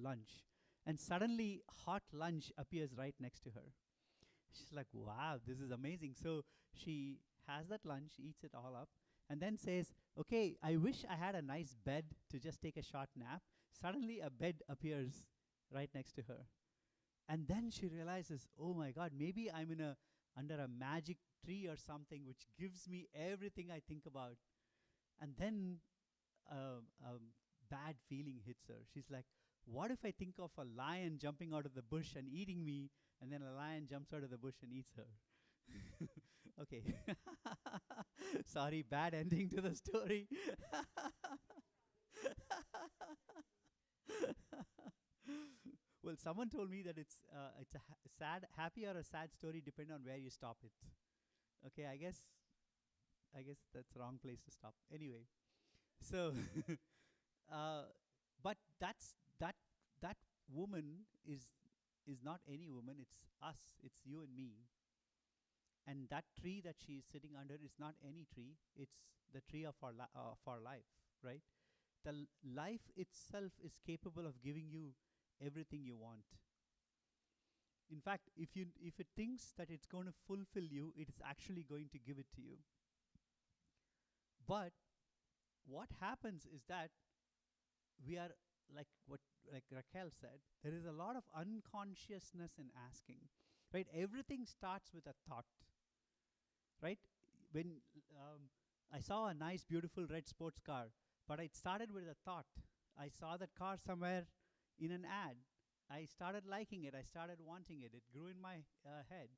lunch. And suddenly, hot lunch appears right next to her. She's like, wow, this is amazing. So she has that lunch, eats it all up, and then says, okay, I wish I had a nice bed to just take a short nap. Suddenly, a bed appears right next to her. And then she realizes, oh my God, maybe I'm under a magic tree or something which gives me everything I think about. And then a bad feeling hits her. She's like, what if I think of a lion jumping out of the bush and eating me, and then a lion jumps out of the bush and eats her? Okay. Sorry, bad ending to the story. Well, someone told me that it's a sad, happy or a sad story, depending on where you stop it. Okay, I guess that's the wrong place to stop. Anyway, so, uh, but that woman is not any woman. It's us. It's you and me. And that tree that she is sitting under is not any tree. It's the tree of our life, right? The life itself is capable of giving you everything you want. In fact, if it thinks that it's going to fulfill you, it is actually going to give it to you. But what happens is that we are like Raquel said, there is a lot of unconsciousness in asking, right? Everything starts with a thought, right? When I saw a nice, beautiful red sports car, but it started with a thought. I saw that car somewhere in an ad. I started liking it. I started wanting it. It grew in my head,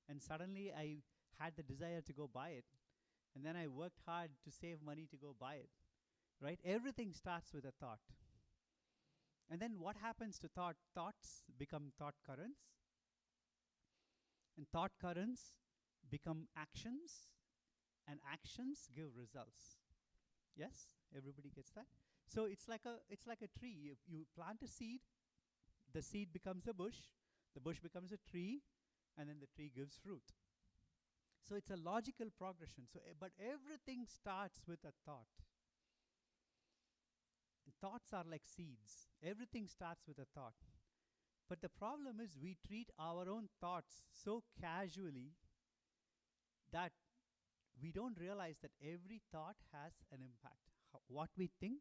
and suddenly I had the desire to go buy it. And then I worked hard to save money to go buy it, right? Everything starts with a thought. And then what happens to thought? Thoughts become thought currents. And thought currents become actions. And actions give results. Yes? Everybody gets that? So it's like a tree. You plant a seed, the seed becomes a bush, the bush becomes a tree, and then the tree gives fruit. So it's a logical progression. But everything starts with a thought. Thoughts are like seeds. Everything starts with a thought. But the problem is we treat our own thoughts so casually that we don't realize that every thought has an impact. What we think,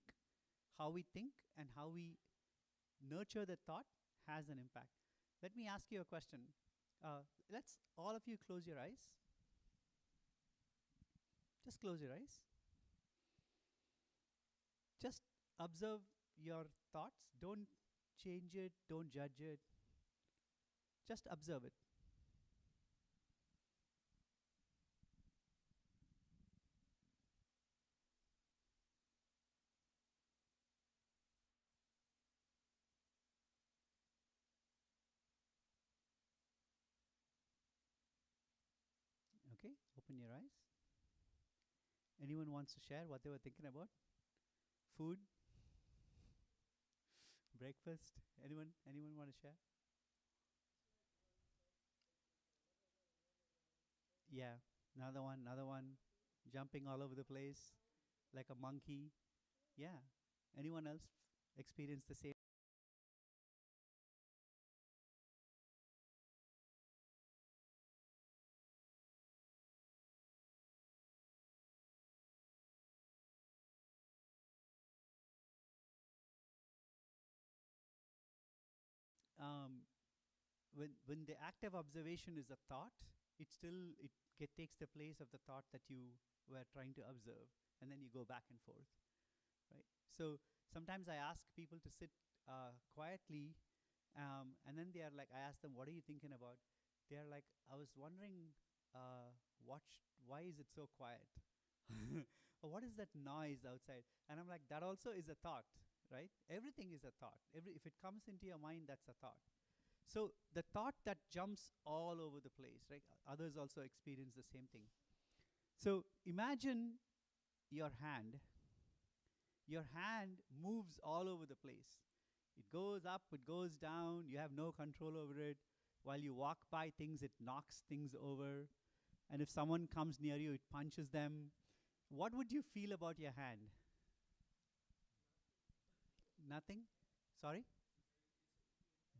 how we think, and how we nurture the thought has an impact. Let me ask you a question. Let's all of you close your eyes. Just close your eyes. Just observe your thoughts. Don't change it. Don't judge it. Just observe it. Okay, open your eyes. Anyone wants to share what they were thinking about? Food? Breakfast? Anyone want to share? Yeah, another one, jumping all over the place like a monkey. Yeah. Anyone else experience the same? Um, when the active observation is a thought, takes the place of the thought that you were trying to observe, and then you go back and forth, right? So sometimes I ask people to sit quietly, and then they are like, I ask them, "What are you thinking about?" They are like, "I was wondering, why is it so quiet? Or what is that noise outside?" And I'm like, that also is a thought, right? Everything is a thought. If it comes into your mind, that's a thought. So the thought that jumps all over the place, right? Others also experience the same thing. So imagine your hand. Your hand moves all over the place. It goes up, it goes down, you have no control over it. While you walk by things, it knocks things over. And if someone comes near you, it punches them. What would you feel about your hand? Nothing? Sorry?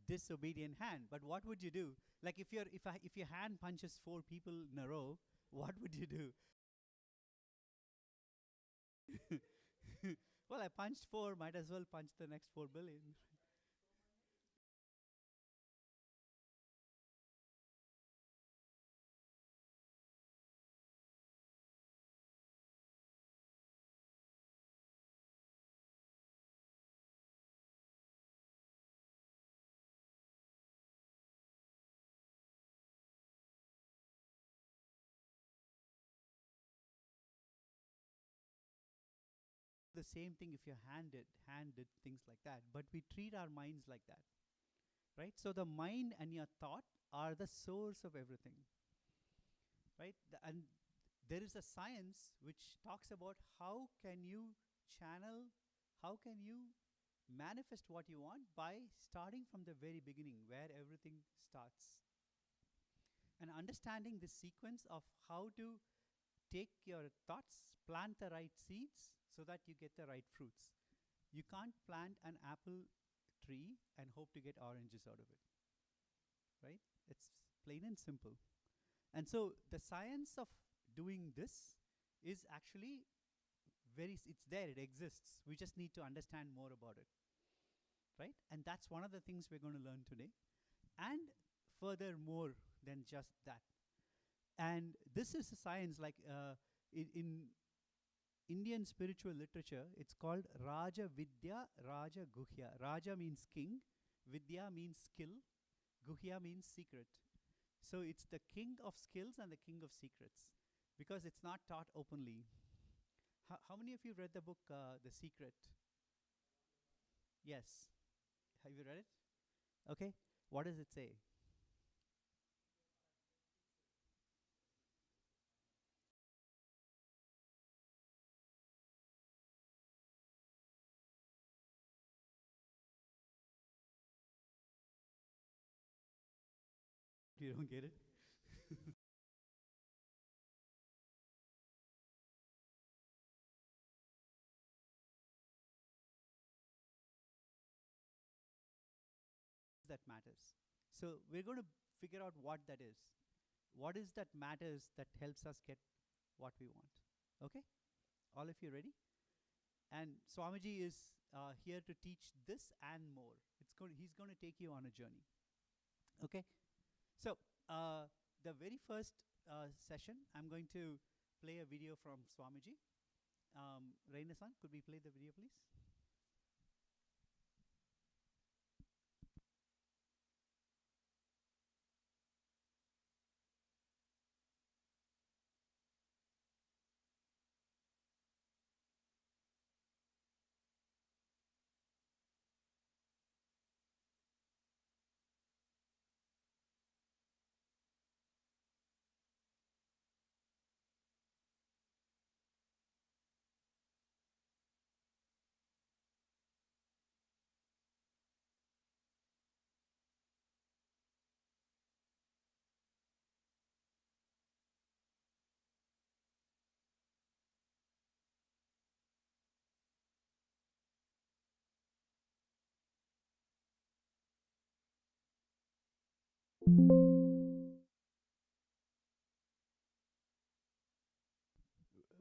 disobedient hand. But what would you do? Like if your hand punches 4 people in a row, what would you do? Well, I punched 4, might as well punch the next 4 billion. The same thing if your hand did things like that, but we treat our minds like that, right? So the mind and your thought are the source of everything, right? And there is a science which talks about how can you channel, how can you manifest what you want by starting from the very beginning where everything starts, and understanding the sequence of how to take your thoughts, plant the right seeds so that you get the right fruits. You can't plant an apple tree and hope to get oranges out of it, right? It's plain and simple. And so the science of doing this is actually it's there, it exists. We just need to understand more about it, right? And that's one of the things we're going to learn today. And further more than just that. And this is a science like in Indian spiritual literature, it's called Raja Vidya, Raja Guhya. Raja means king, Vidya means skill, Guhya means secret. So it's the king of skills and the king of secrets because it's not taught openly. How many of you read the book The Secret? Yes. Have you read it? Okay. What does it say? You don't get it? That matters. So we're going to figure out what that is. What is that matters that helps us get what we want? Okay? All of you ready? And Swamiji is here to teach this and more. He's going to take you on a journey. Okay? So the very first session, I'm going to play a video from Swamiji. Raina-san, could we play the video, please?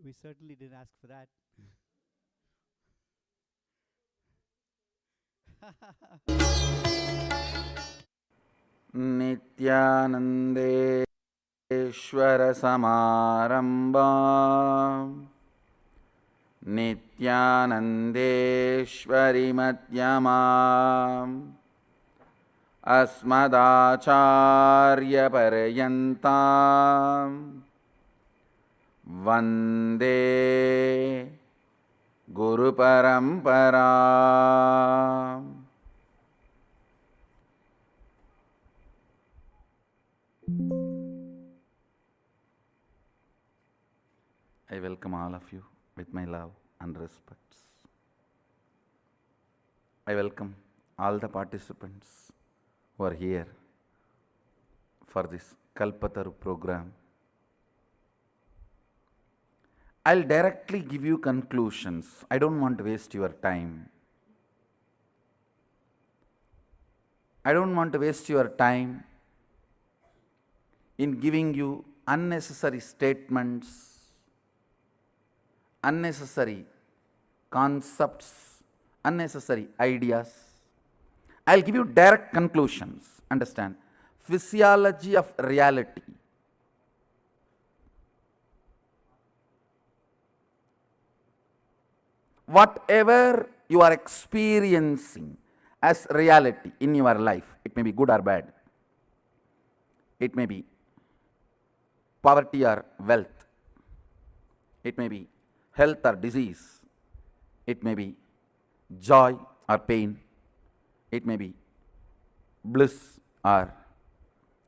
We certainly didn't ask for that. नित्यानन्देश्वरसमारम्भाम् नित्यानन्देश्वरिमध्यमाम् अस्मदाचार्यपर्यन्ताम् वन्दे गुरुपरम्पराम्. I welcome all of you with my love and respects. I welcome all the participants who are here for this Kalpataru program. I'll directly give you conclusions. I don't want to waste your time. I don't want to waste your time in giving you unnecessary statements, unnecessary concepts, unnecessary ideas. I'll give you direct conclusions. Understand? Physiology of reality. Whatever you are experiencing as reality in your life, it may be good or bad, it may be poverty or wealth, it may be health or disease, it may be joy or pain, it may be bliss or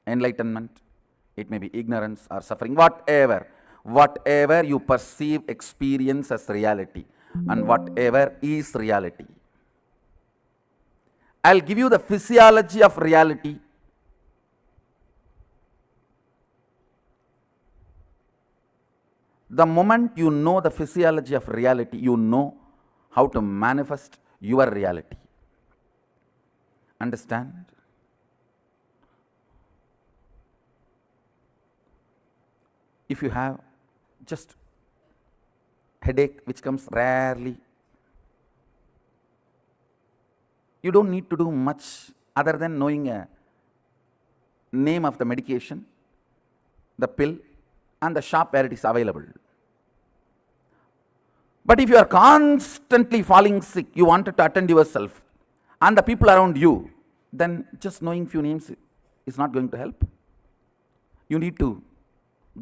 enlightenment, it may be ignorance or suffering, whatever you perceive, experience as reality, and whatever is reality. I'll give you the physiology of reality. The moment you know the physiology of reality, you know how to manifest your reality. Understand? If you have just headache which comes rarely, you don't need to do much other than knowing a name of the medication, the pill, and the shop where it is available. But if you are constantly falling sick, you wanted to attend yourself and the people around you, then just knowing few names is not going to help. You need to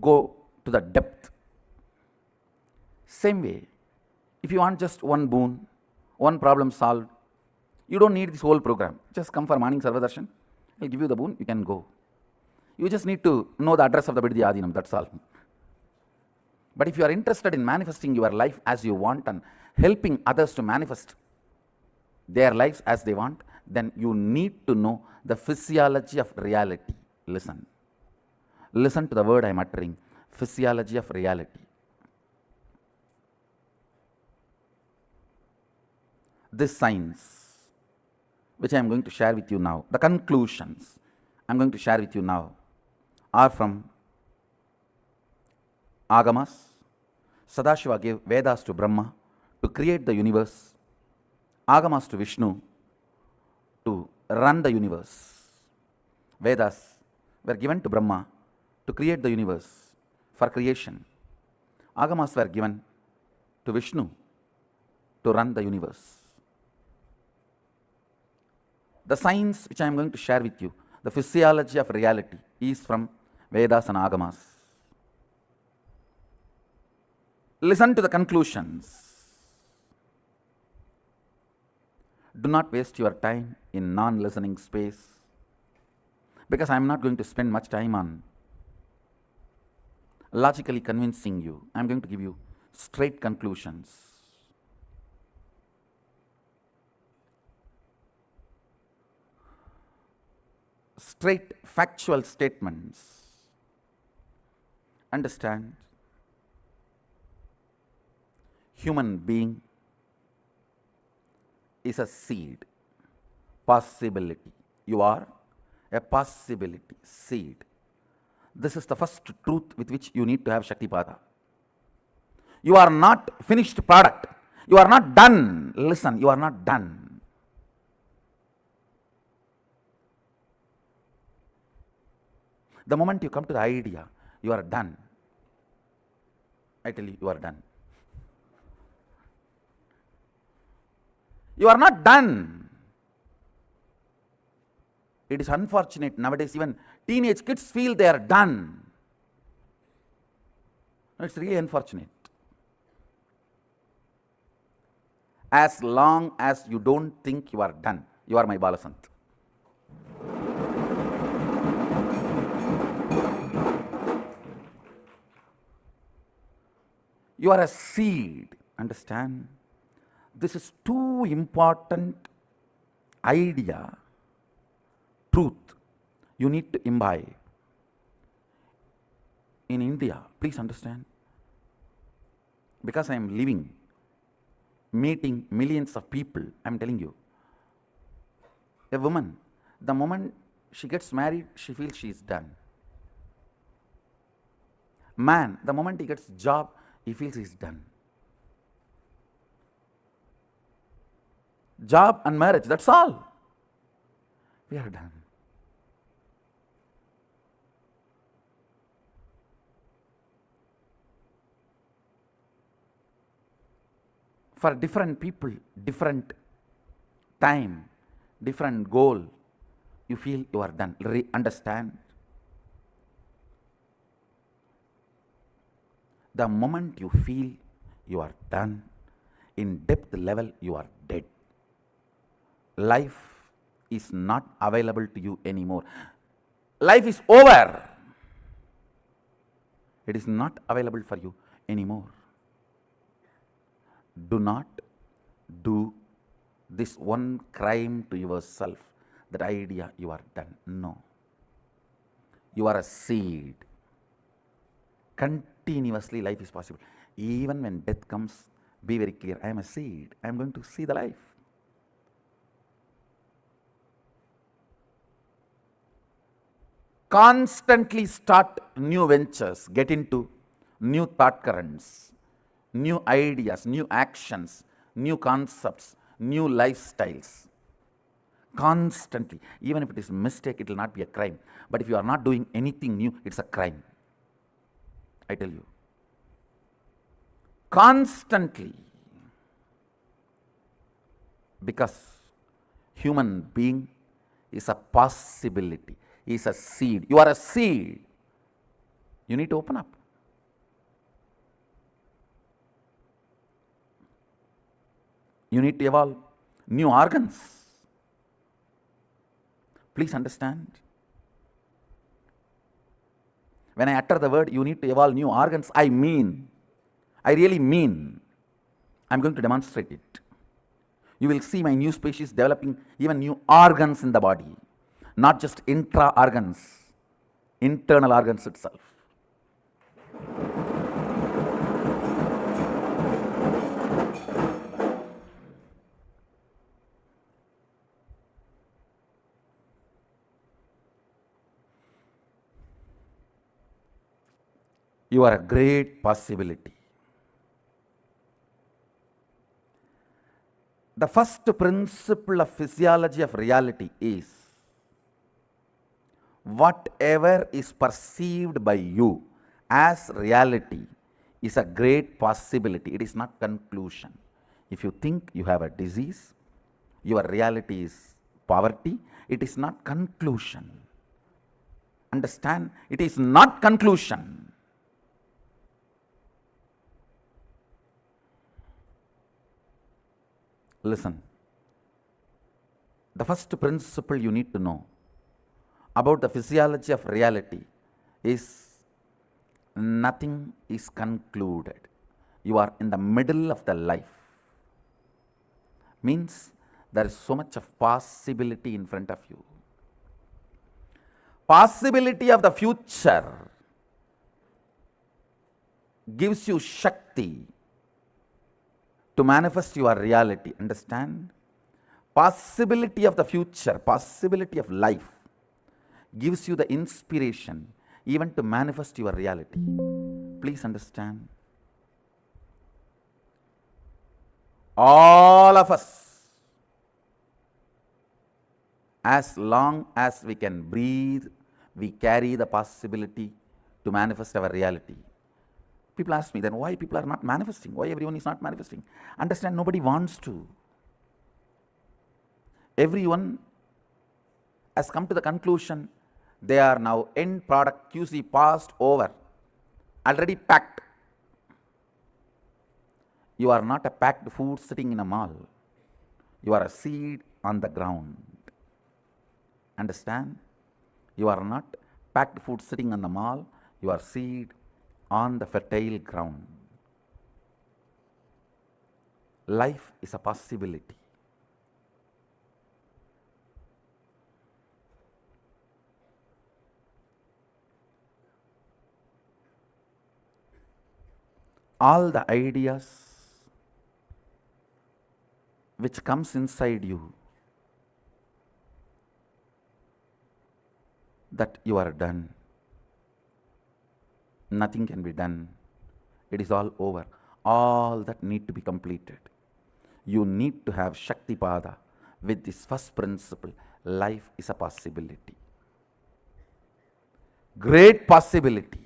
go to the depth. Same way, if you want just one boon, one problem solved, you don't need this whole program. Just come for morning Sarva Darshan. I'll give you the boon, you can go. You just need to know the address of the Biddi Adinam, that's all. But if you are interested in manifesting your life as you want and helping others to manifest their lives as they want, then you need to know the physiology of reality. Listen. Listen to the word I am uttering. Physiology of reality. This science, which I am going to share with you now, the conclusions I am going to share with you now, are from Agamas. Sadashiva gave Vedas to Brahma to create the universe, Agamas to Vishnu to run the universe. Vedas were given to Brahma to create the universe for creation. Agamas were given to Vishnu to run the universe. The science which I am going to share with you, the physiology of reality, is from Vedas and Agamas. Listen to the conclusions. Do not waste your time in non-listening space, because I am not going to spend much time on logically convincing you. I am going to give you straight conclusions. Straight factual statements. Understand? Human being is a seed, possibility. You are a possibility, seed. This is the first truth with which you need to have Shaktipada. You are not finished product. You are not done. Listen, you are not done. The moment you come to the idea, you are done. I tell you, you are done. You are not done. It is unfortunate nowadays, even teenage kids feel they are done. It's really unfortunate. As long as you don't think you are done, you are my Balasant. You are a seed, understand? This is too important idea, truth, you need to imbibe. In India, please understand, because I am living, meeting millions of people, I am telling you, a woman The moment she gets married, she feels she is done. Man, the moment he gets job, he feels he's done. Job and marriage, that's all. We are done. For different people, different time, different goal, you feel you are done. Understand? The moment you feel you are done, in depth level, you are dead. Life is not available to you anymore. Life is over. It is not available for you anymore. Do not do this one crime to yourself, that idea you are done. No. You are a seed. Continuously life is possible. Even when death comes, be very clear, I am a seed. I am going to see the life. Constantly start new ventures, get into new thought currents, new ideas, new actions, new concepts, new lifestyles. Constantly. Even if it is a mistake, it will not be a crime. But if you are not doing anything new, it's a crime. I tell you. Constantly. Because human being is a possibility, is a seed. You are a seed. You need to open up. You need to evolve new organs. Please understand. When I utter the word, you need to evolve new organs, I really mean. I'm going to demonstrate it. You will see my new species developing even new organs in the body, not just intra organs, internal organs itself. You are a great possibility. The first principle of physiology of reality is whatever is perceived by you as reality is a great possibility. It is not conclusion. If you think you have a disease, your reality is poverty, it is not conclusion. Understand? It is not conclusion. Listen. The first principle you need to know about the physiology of reality is nothing is concluded. You are in the middle of the life. Means there is so much of possibility in front of you. Possibility of the future gives you Shakti to manifest your reality. Understand? Possibility of the future, possibility of life gives you the inspiration even to manifest your reality. Please understand. All of us, as long as we can breathe, we carry the possibility to manifest our reality. People ask me then why people are not manifesting, why everyone is not manifesting. Understand, nobody wants to. Everyone has come to the conclusion they are now end product QC passed over, already packed. You are not a packed food sitting in a mall. You are a seed on the ground. Understand? You are not packed food sitting on the mall. You are seed on the fertile ground. Life is a possibility. All the ideas which comes inside you that you are done. Nothing can be done. It is all over. All that need to be completed. You need to have Shaktipada with this first principle. Life is a possibility. Great possibility.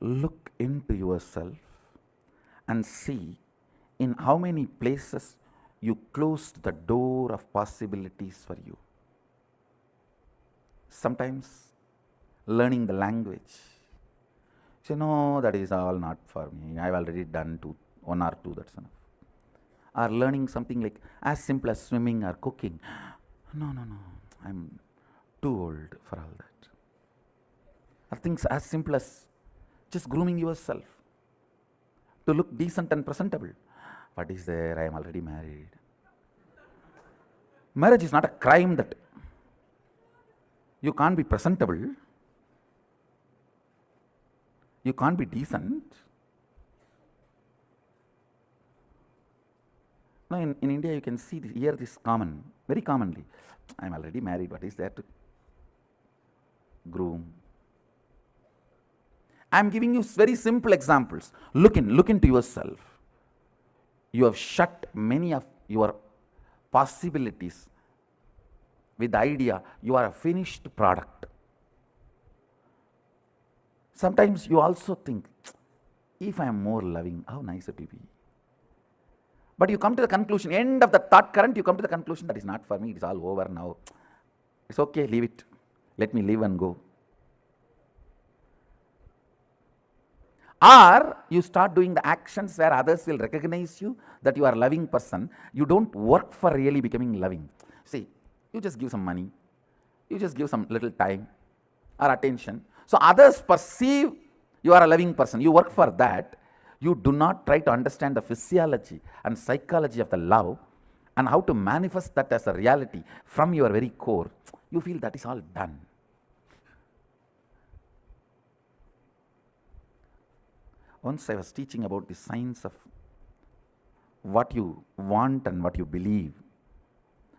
Look into yourself and see in how many places you closed the door of possibilities for you. Sometimes learning the language. Say, no, that is all not for me. I've already done one or two, that's enough. Or learning something like as simple as swimming or cooking. No, I'm too old for all that. Or things as simple as just grooming yourself to look decent and presentable. What is there? I am already married. Marriage is not a crime that you can't be presentable, you can't be decent. Now in India you can see this, hear this common, very commonly. I am already married, what is there to groom? I am giving you very simple examples. Look into yourself. You have shut many of your possibilities with the idea you are a finished product. Sometimes you also think, if I am more loving, how nice it will be. But you come to the conclusion, end of the thought current, you come to the conclusion that is not for me, it is all over now. It's okay, leave it. Let me live and go. Or you start doing the actions where others will recognize you that you are a loving person. You don't work for really becoming loving. See, you just give some money, you just give some little time or attention. So others perceive you are a loving person. You work for that. You do not try to understand the physiology and psychology of the love and how to manifest that as a reality from your very core. You feel that is all done. Once I was teaching about the science of what you want and what you believe.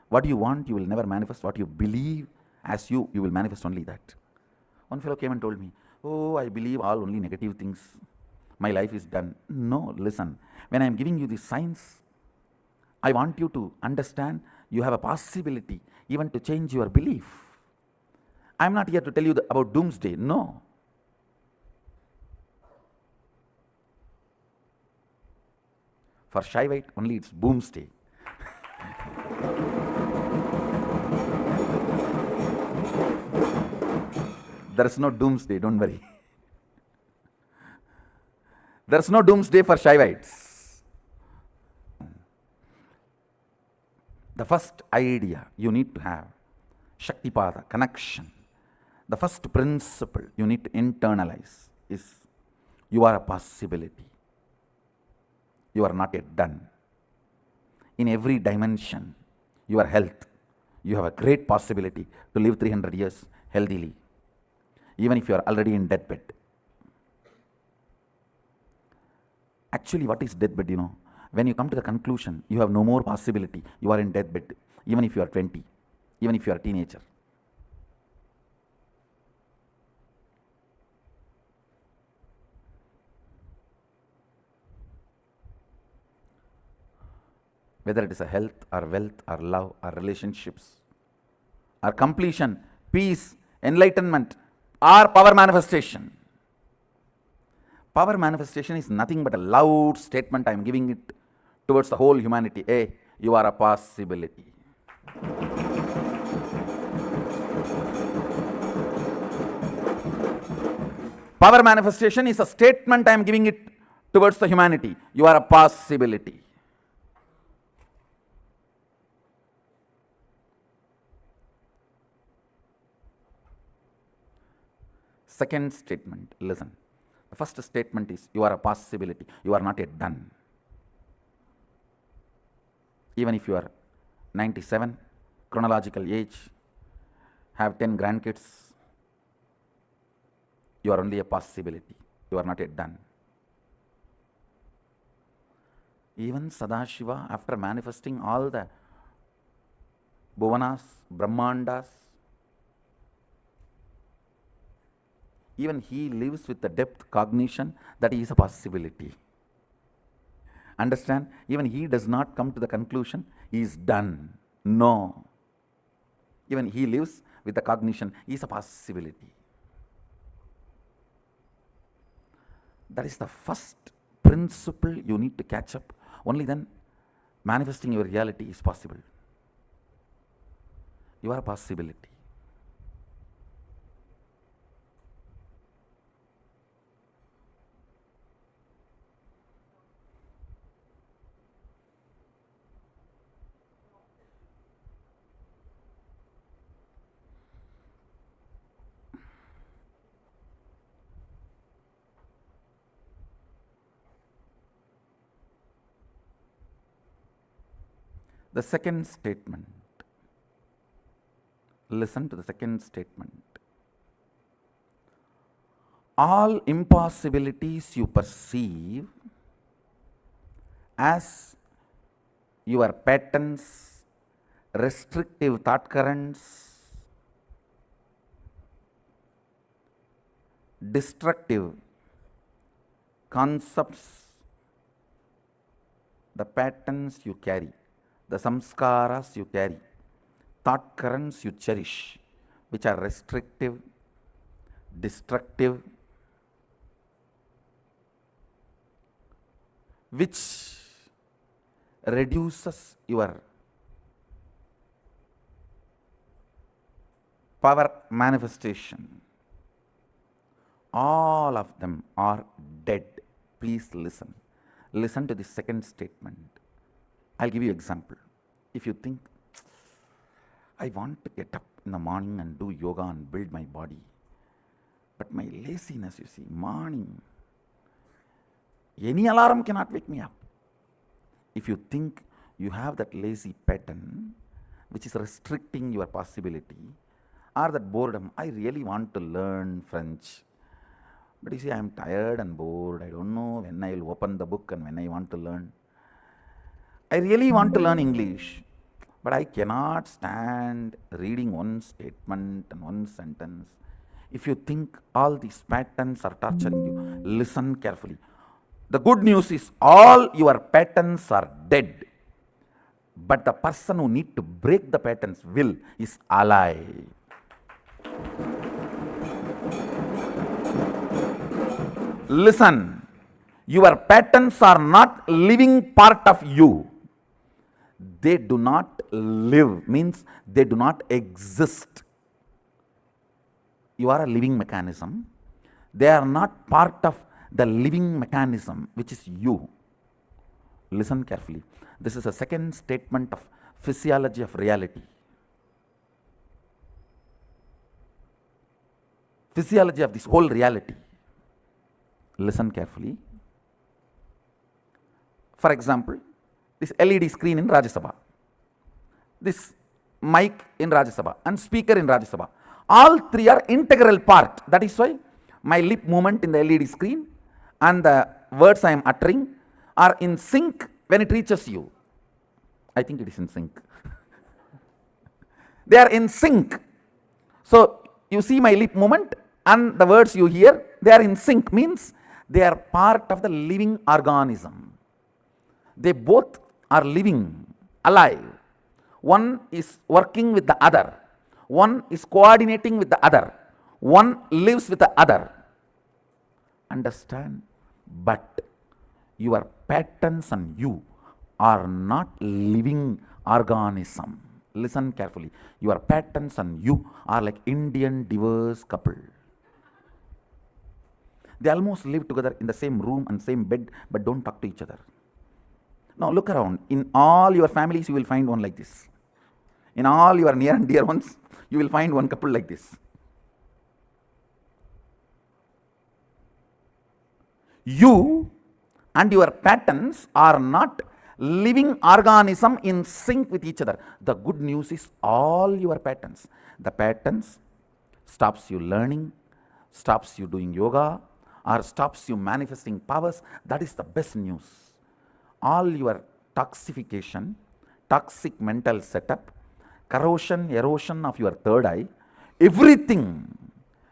What you want, you will never manifest. What you believe as you will manifest only that. One fellow came and told me, oh, I believe all only negative things. My life is done. No, listen. When I am giving you the science, I want you to understand you have a possibility even to change your belief. I am not here to tell you about doomsday. No. For Shaivite, only it's boomsday. There is no doomsday, don't worry. There is no doomsday for Shaivites. The first idea you need to have, Shaktipada, connection. The first principle you need to internalize is you are a possibility. You are not yet done. In every dimension, your health, you have a great possibility to live 300 years healthily, even if you are already in deathbed. Actually, what is deathbed, When you come to the conclusion, you have no more possibility, you are in deathbed, even if you are 20, even if you are a teenager. Whether it is a health or wealth or love or relationships or completion, peace, enlightenment or power manifestation. Power manifestation is nothing but a loud statement I am giving it towards the whole humanity. Hey, you are a possibility. Power manifestation is a statement I am giving it towards the humanity. You are a possibility. Second statement, listen. The first statement is you are a possibility. You are not yet done. Even if you are 97, chronological age, have 10 grandkids, You are only a possibility. You are not yet done. Even Sadashiva, after manifesting all the Bhuvanas, Brahmandas, even he lives with the depth cognition that he is a possibility. Understand? Even he does not come to the conclusion he is done. No. Even he lives with the cognition he is a possibility. That is the first principle you need to catch up. Only then manifesting your reality is possible. You are a possibility. The second statement. Listen to the second statement. All impossibilities you perceive as your patterns, restrictive thought currents, destructive concepts, the patterns you carry, the samskaras you carry, thought currents you cherish, which are restrictive, destructive, which reduces your power manifestation. All of them are dead. Please listen. Listen to the second statement. I'll give you an example. If you think, I want to get up in the morning and do yoga and build my body, but my laziness, you see, morning, any alarm cannot wake me up. If you think you have that lazy pattern, which is restricting your possibility, or that boredom, I really want to learn French, but you see, I am tired and bored. I don't know when I will open the book and when I want to learn. I really want to learn English, but I cannot stand reading one statement and one sentence. If you think all these patterns are torturing you, listen carefully. The good news is all your patterns are dead, but the person who needs to break the patterns will is alive. Listen, your patterns are not living part of you. They do not live, means they do not exist. You are a living mechanism. They are not part of the living mechanism, which is you. Listen carefully. This is a second statement of physiology of reality. Physiology of this whole reality. Listen carefully. For example, this LED screen in Rajya Sabha, this mic in Rajya Sabha, and speaker in Rajya Sabha. All three are integral part. That is why my lip movement in the LED screen and the words I am uttering are in sync when it reaches you. I think it is in sync. They are in sync. So you see my lip movement and the words you hear, they are in sync, means they are part of the living organism. They both are living, alive. One is working with the other. One is coordinating with the other. One lives with the other. Understand? But your patterns and you are not living organism. Listen carefully. Your patterns and you are like Indian divorce couple. They almost live together in the same room and same bed, but don't talk to each other. Now look around. In all your families, you will find one like this. In all your near and dear ones, you will find one couple like this. You and your patterns are not living organism in sync with each other. The good news is all your patterns. The patterns stops you learning, stops you doing yoga, or stops you manifesting powers, that is the best news. All your toxification, toxic mental setup, corrosion, erosion of your third eye, everything,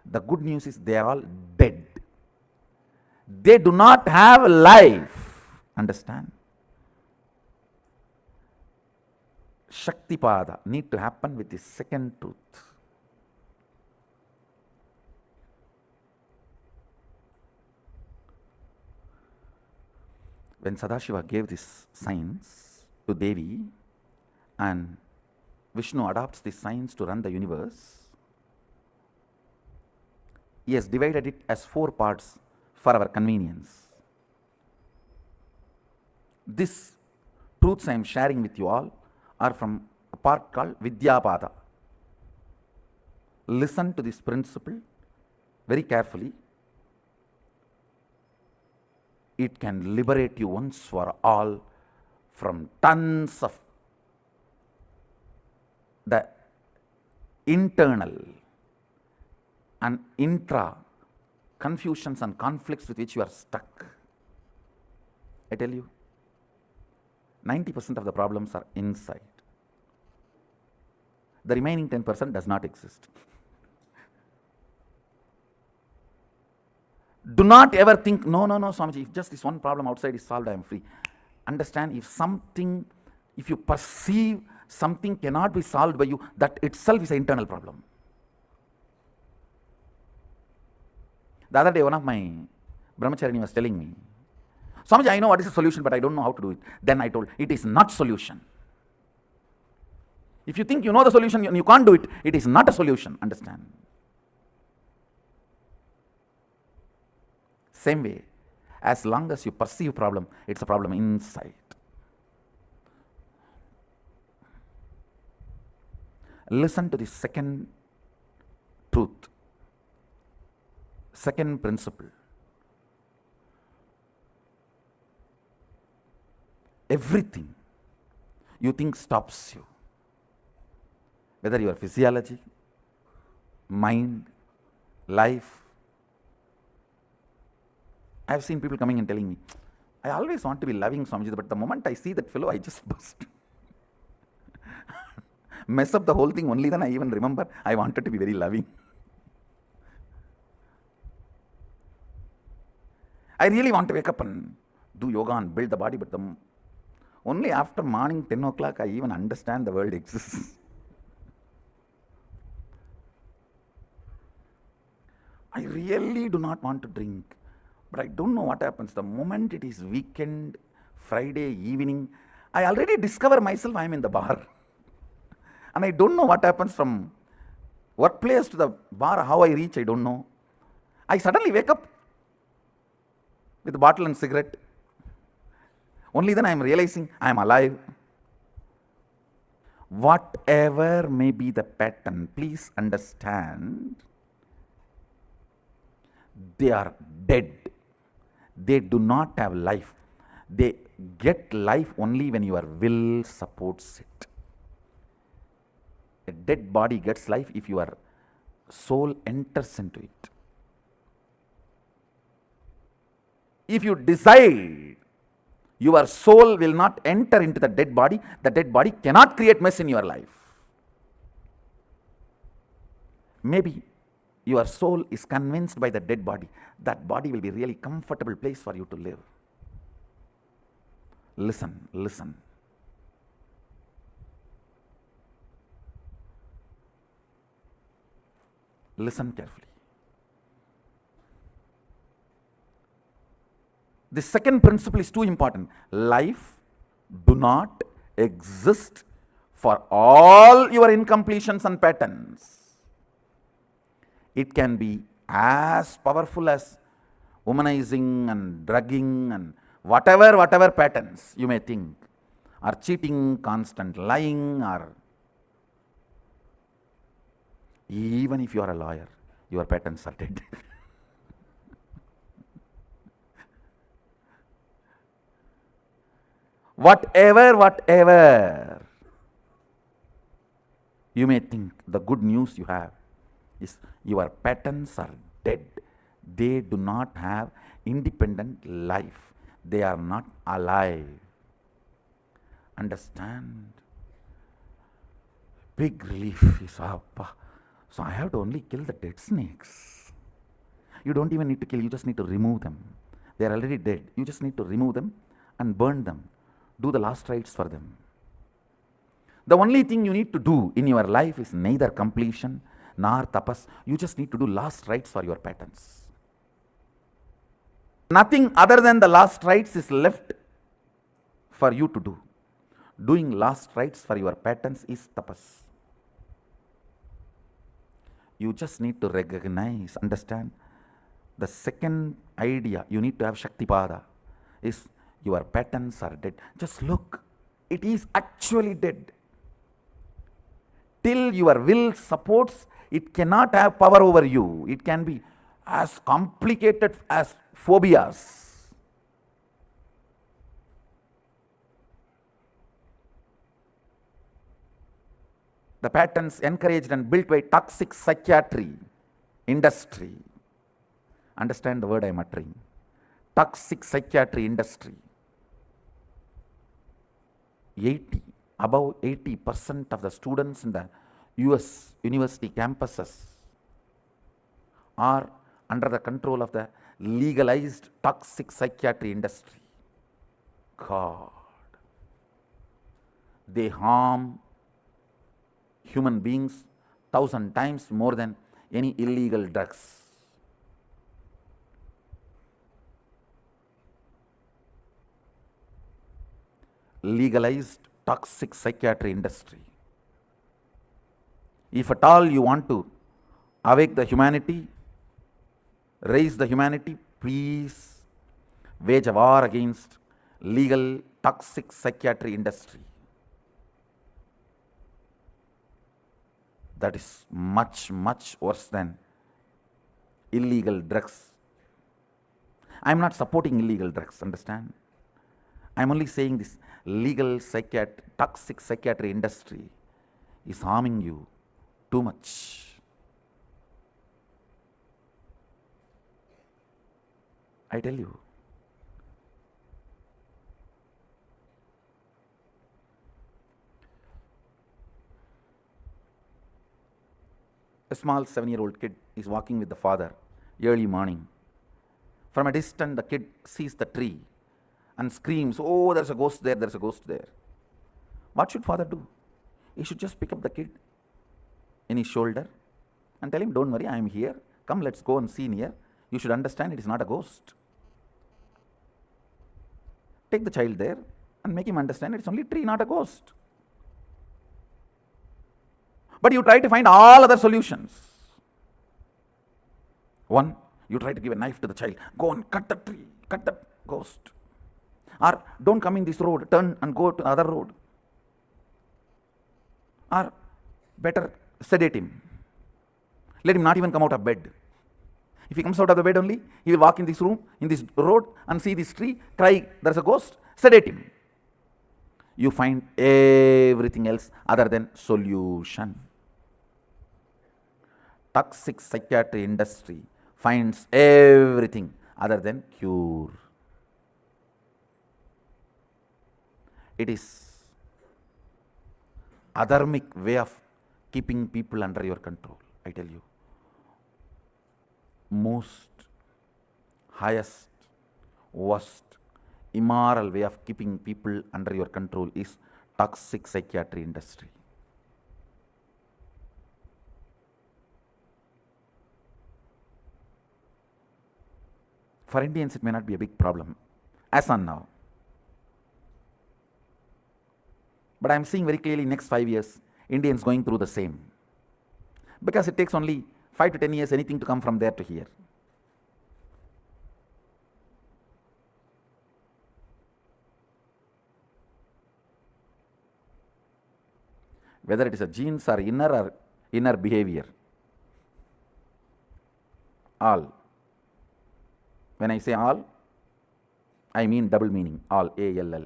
the good news is they are all dead. They do not have life. Understand? Shaktipada need to happen with the second truth. When Sadashiva gave this science to Devi and Vishnu adopts this science to run the universe, he has divided it as 4 parts for our convenience. These truths I am sharing with you all are from a part called Vidyapada. Listen to this principle very carefully. It can liberate you once for all from tons of the internal and intra confusions and conflicts with which you are stuck. I tell you, 90% of the problems are inside. The remaining 10% does not exist. Do not ever think, no, Swamiji, if just this one problem outside is solved, I am free. Understand, if you perceive something cannot be solved by you, that itself is an internal problem. The other day, one of my brahmacharini was telling me, Swamiji, I know what is the solution, but I don't know how to do it. Then I told, it is not solution. If you think you know the solution and you can't do it, it is not a solution. Understand? Same way, as long as you perceive problem, it's a problem inside. Listen to the second truth, second principle. Everything you think stops you, whether your physiology, mind, life. I have seen people coming and telling me, I always want to be loving, Swamiji, but the moment I see that fellow, I just burst. Mess up the whole thing, only then I even remember I wanted to be very loving. I really want to wake up and do yoga and build the body, but only after morning 10 o'clock I even understand the world exists. I really do not want to drink, but I don't know what happens. The moment it is weekend, Friday evening, I already discover myself I am in the bar. And I don't know what happens from workplace to the bar, how I reach, I don't know. I suddenly wake up with a bottle and cigarette. Only then I am realizing I am alive. Whatever may be the pattern, please understand, they are dead. They do not have life. They get life only when your will supports it. A dead body gets life if your soul enters into it. If you decide your soul will not enter into the dead body cannot create mess in your life. Maybe your soul is convinced by the dead body, that body will be really comfortable place for you to live. Listen, listen. Listen carefully. The second principle is too important. Life do not exist for all your incompletions and patterns. It can be as powerful as womanizing and drugging and whatever patterns you may think, or cheating, constant lying, or even if you are a lawyer, your patterns are dead. Whatever you may think, the good news you have is your patterns are dead. They do not have independent life. They are not alive. Understand? Big relief is Appa. So I have to only kill the dead snakes. You don't even need to kill, you just need to remove them. They are already dead. You just need to remove them and burn them. Do the last rites for them. The only thing you need to do in your life is neither completion nor tapas. You just need to do last rites for your patterns. Nothing other than the last rites is left for you to do. Doing last rites for your patterns is tapas. You just need to recognize, understand. The second idea you need to have Shaktipada is your patterns are dead. Just look, it is actually dead. Till your will supports, it cannot have power over you. It can be as complicated as phobias. The patterns encouraged and built by toxic psychiatry industry. Understand the word I am uttering. Toxic psychiatry industry. Above 80% of the students in the US university campuses are under the control of the legalized toxic psychiatry industry. God. They harm human beings 1,000 times more than any illegal drugs. Legalized toxic psychiatry industry. If at all you want to awake the humanity, raise the humanity, please wage a war against legal toxic psychiatry industry. That is much, much worse than illegal drugs. I am not supporting illegal drugs, understand? I am only saying this legal toxic psychiatry industry is harming you too much. I tell you. A small 7-year-old kid is walking with the father early morning. From a distance, the kid sees the tree and screams, "Oh, there's a ghost there, there's a ghost there." What should father do? He should just pick up the kid in his shoulder and tell him, "Don't worry, I am here. Come, let's go and see near. You should understand it is not a ghost." Take the child there and make him understand it's only a tree, not a ghost. But you try to find all other solutions. One, you try to give a knife to the child. Go and cut the tree, cut the ghost. Or don't come in this road, turn and go to the other road. Or better, sedate him. Let him not even come out of bed. If he comes out of the bed only, he will walk in this room, in this road and see this tree, cry, "There's a ghost," sedate him. You find everything else other than solution. Toxic psychiatry industry finds everything other than cure. It is adharmic way of keeping people under your control, I tell you. Most highest, worst, immoral way of keeping people under your control is toxic psychiatry industry. For Indians, it may not be a big problem, as on now. But I am seeing very clearly next 5 years, Indians going through the same. Because it takes only 5 to 10 years, anything to come from there to here. Whether it is a genes or inner behavior, all. When I say all, I mean double meaning, all, A-L-L.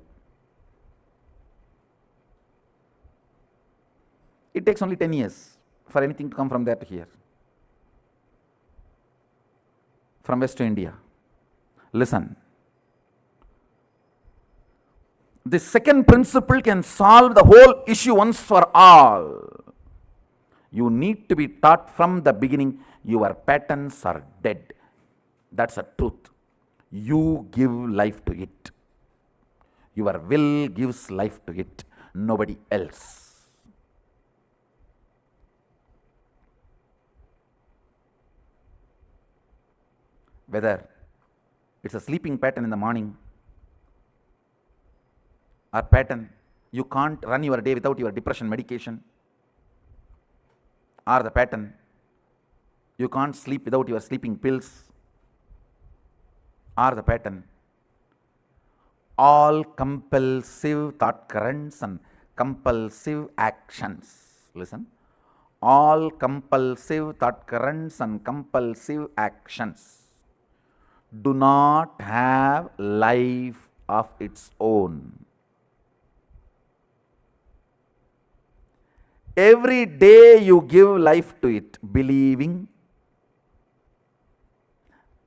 It takes only 10 years for anything to come from there to here. from West India. Listen. This second principle can solve the whole issue once for all. You need to be taught from the beginning your patterns are dead. That's a truth. You give life to it. Your will gives life to it, nobody else. Whether it's a sleeping pattern in the morning or pattern you can't run your day without your depression medication, or the pattern you can't sleep without your sleeping pills, or the pattern all compulsive thought currents and compulsive actions. Listen. All compulsive thought currents and compulsive actions do not have life of its own. Every day you give life to it, believing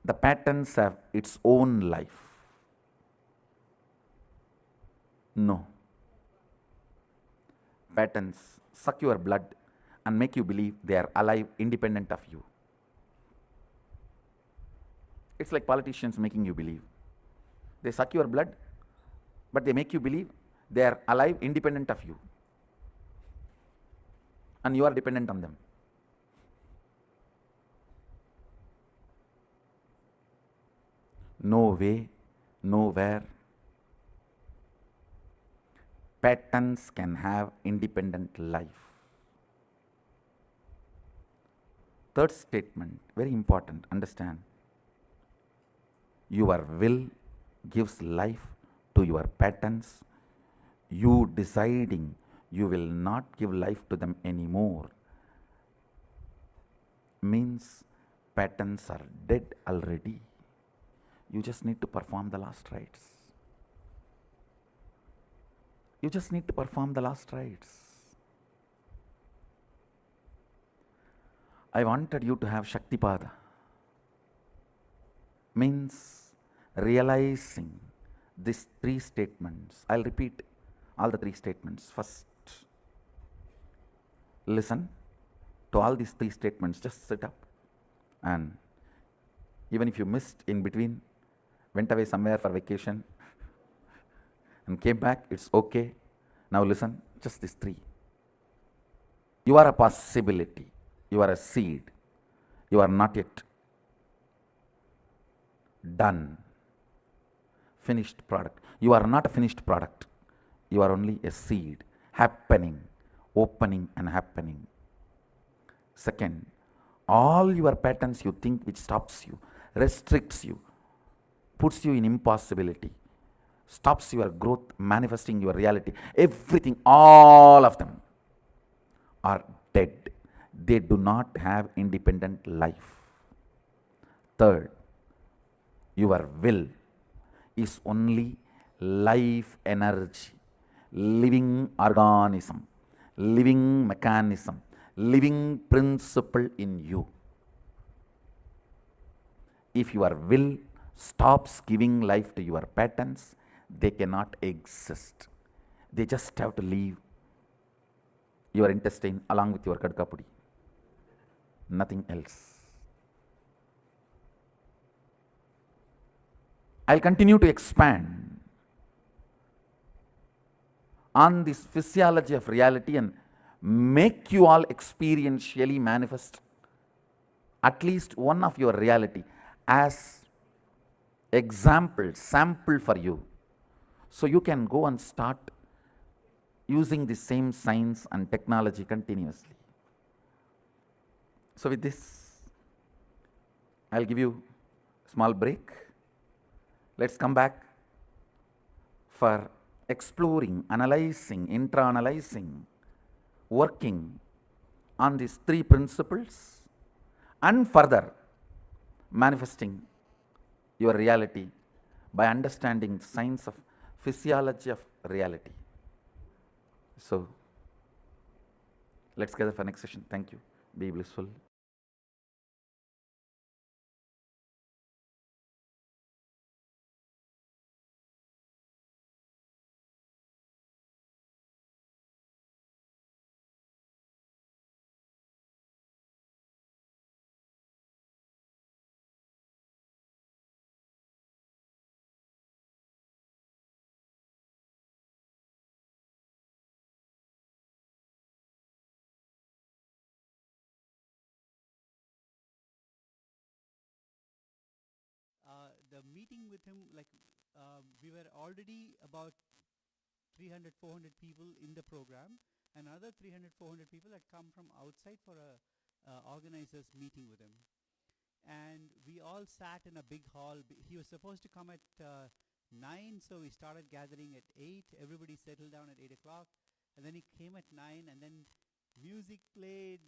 the patterns have its own life. No. Patterns suck your blood and make you believe they are alive, independent of you. It's like politicians making you believe. They suck your blood, but they make you believe they are alive, independent of you. And you are dependent on them. No way, nowhere. Patterns can have independent life. Third statement, very important, understand. Your will gives life to your patterns. You deciding you will not give life to them anymore means patterns are dead already. You just need to perform the last rites. You just need to perform the last rites. I wanted you to have Shaktipada. Means realizing these three statements. I'll repeat all the three statements. First, listen to all these three statements. Just sit up, and even if you missed in between, went away somewhere for vacation and came back, it's okay. Now listen, just these three. You are a possibility. You are a seed. You are not yet done. Finished product. You are not a finished product. You are only a seed happening, opening and happening. Second, all your patterns you think which stops you, restricts you, puts you in impossibility, stops your growth, manifesting your reality, everything, all of them are dead. They do not have independent life. Third, your will is only life energy, living organism, living mechanism, living principle in you. If your will stops giving life to your patterns, they cannot exist. They just have to leave your intestine along with your kadkapudi. Nothing else. I'll continue to expand on this physiology of reality and make you all experientially manifest at least one of your reality as example, sample for you. So you can go and start using the same science and technology continuously. So with this, I'll give you a small break. Let's come back for exploring, analyzing, intra-analyzing, working on these three principles and further manifesting your reality by understanding the science of physiology of reality. So let's gather for next session. Thank you. Be blissful. the meeting with him, like we were already about 300, 400 people in the program, and another 300, 400 people had come from outside for a organizers meeting with him. And we all sat in a big hall. He was supposed to come at 9, so we started gathering at 8. Everybody settled down at 8 o'clock. And then he came at 9, and then music played.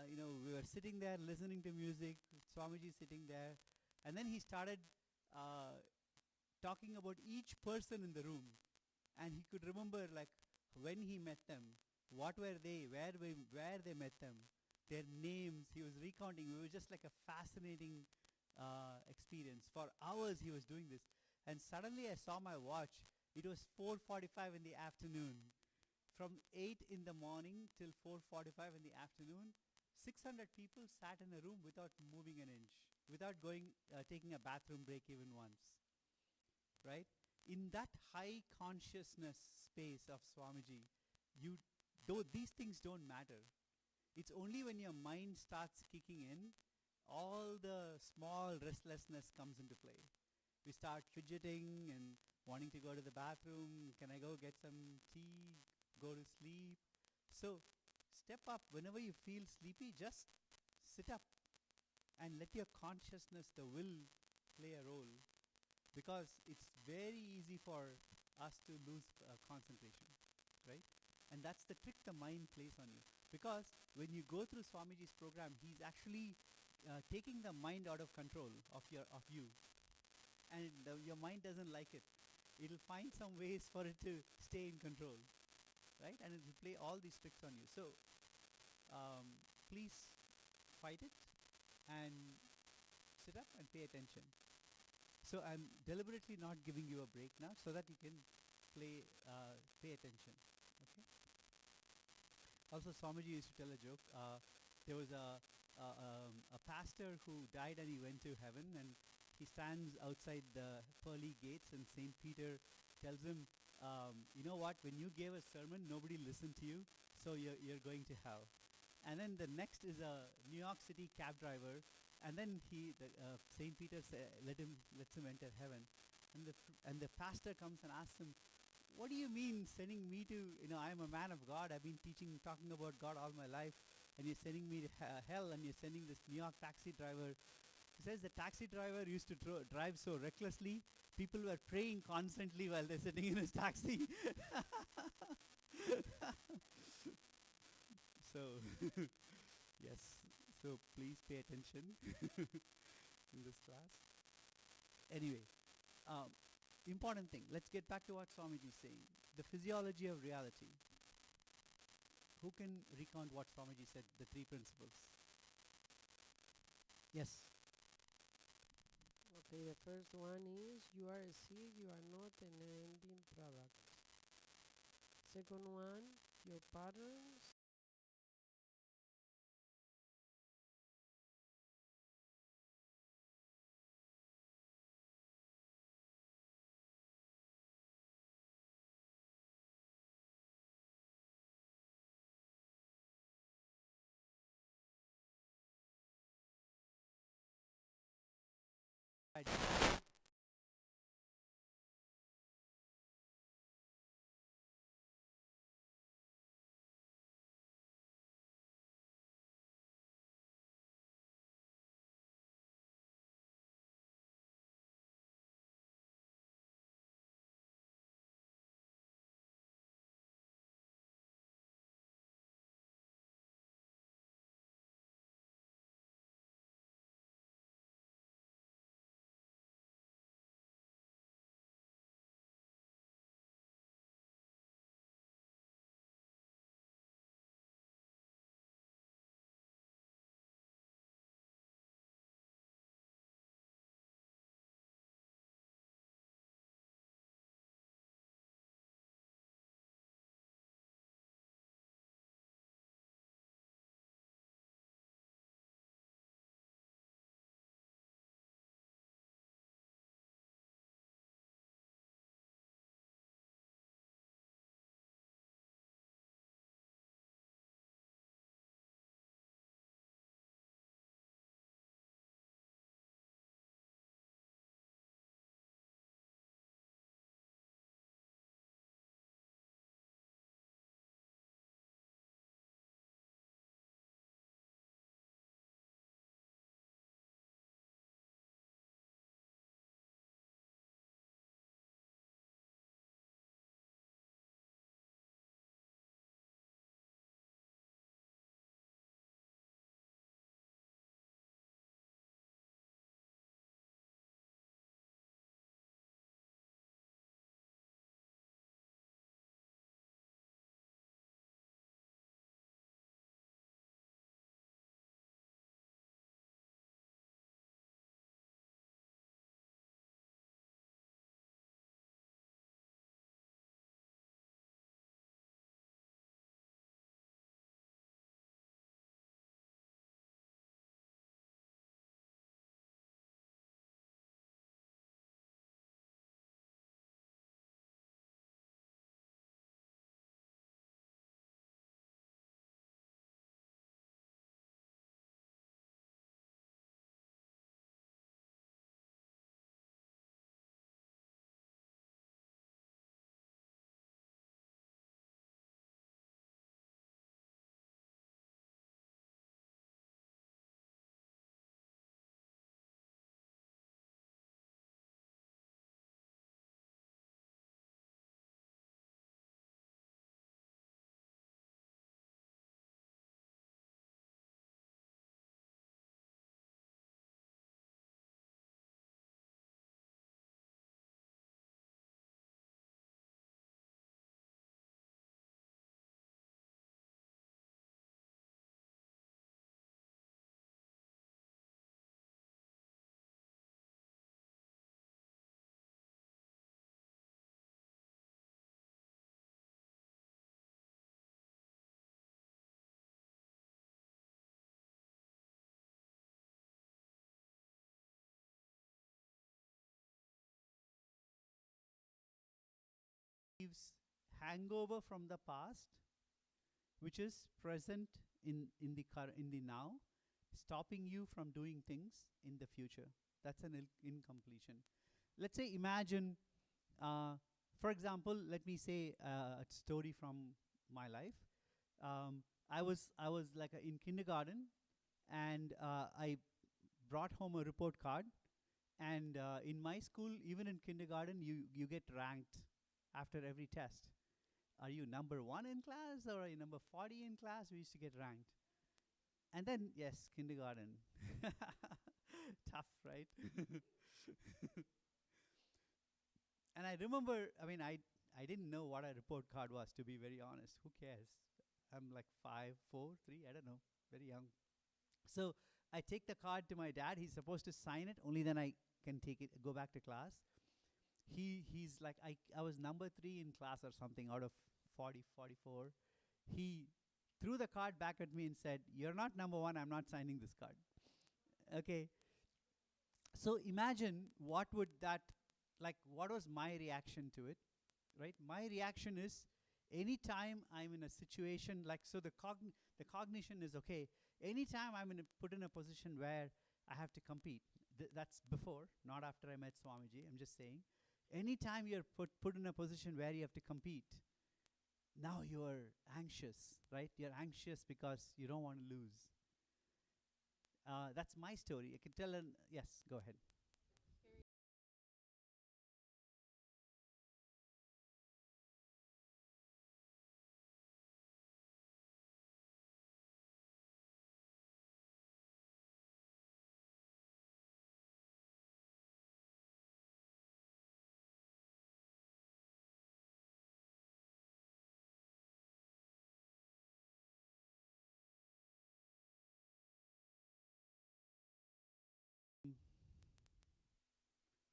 We were sitting there listening to music. Swamiji sitting there. And then he started talking about each person in the room. And he could remember, like, when he met them, what were they, where they met them, their names. He was recounting. It was just like a fascinating experience. For hours he was doing this. And suddenly I saw my watch. It was 4:45 in the afternoon. From 8 in the morning till 4:45 in the afternoon, 600 people sat in a room without moving an inch, without taking a bathroom break even once. Right? In that high consciousness space of Swamiji, these things don't matter. It's only when your mind starts kicking in, all the small restlessness comes into play. We start fidgeting and wanting to go to the bathroom. Can I go get some tea? Go to sleep? So step up. Whenever you feel sleepy, just sit up and let your consciousness, the will, play a role. Because it's very easy for us to lose concentration, right? And that's the trick the mind plays on you. Because when you go through Swamiji's program, he's actually taking the mind out of control of you, and your mind doesn't like it. It'll find some ways for it to stay in control, right? And it will play all these tricks on you. So please fight it and sit up and pay attention. So I'm deliberately not giving you a break now, so that you can pay attention. Okay. Also, Swamiji used to tell a joke. There was a pastor who died and he went to heaven, and he stands outside the pearly gates, and Saint Peter tells him, you know what, when you gave a sermon, nobody listened to you, so you're going to hell. And then the next is a New York City cab driver, and then Saint Peter lets him enter heaven. And the pastor comes and asks him, what do you mean sending me to, I'm a man of God, I've been talking about God all my life, and you're sending me to hell, and you're sending this New York taxi driver. He says the taxi driver used to drive so recklessly, people were praying constantly while they're sitting in his taxi. So, yes, so please pay attention in this class. Anyway, important thing. Let's get back to what Swamiji is saying. The physiology of reality. Who can recount what Swamiji said, the 3 principles? Yes. Okay, the first one is you are a seed, you are not an ending product. Second one, your patterns leaves hangover from the past, which is present in the in the now, stopping you from doing things in the future. That's an incompletion. Let's say, imagine, for example, let me say a story from my life. I was like in kindergarten, and I brought home a report card. And in my school, even in kindergarten, you get ranked after every test. Are you number one in class or are you number 40 in class? We used to get ranked. And then, yes, kindergarten. Tough, right? And I remember, I mean, I didn't know what a report card was, to be very honest. Who cares? I'm like 5, 4, 3, I don't know, very young. So I take the card to my dad. He's supposed to sign it. Only then I can take it, go back to class. He's like, I was number 3 in class or something out of 40, 44. He threw the card back at me and said, "You're not number 1. I'm not signing this card." Okay. So imagine what would that, like, what was my reaction to it, right? My reaction is, anytime I'm in a situation like, so the cognition is, okay, anytime I'm put in a position where I have to compete, that's before, not after I met Swamiji, I'm just saying, anytime you're put in a position where you have to compete, now you're anxious, right? You're anxious because you don't want to lose. That's my story. I can tell an, yes, go ahead.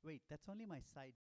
Wait, that's only my side.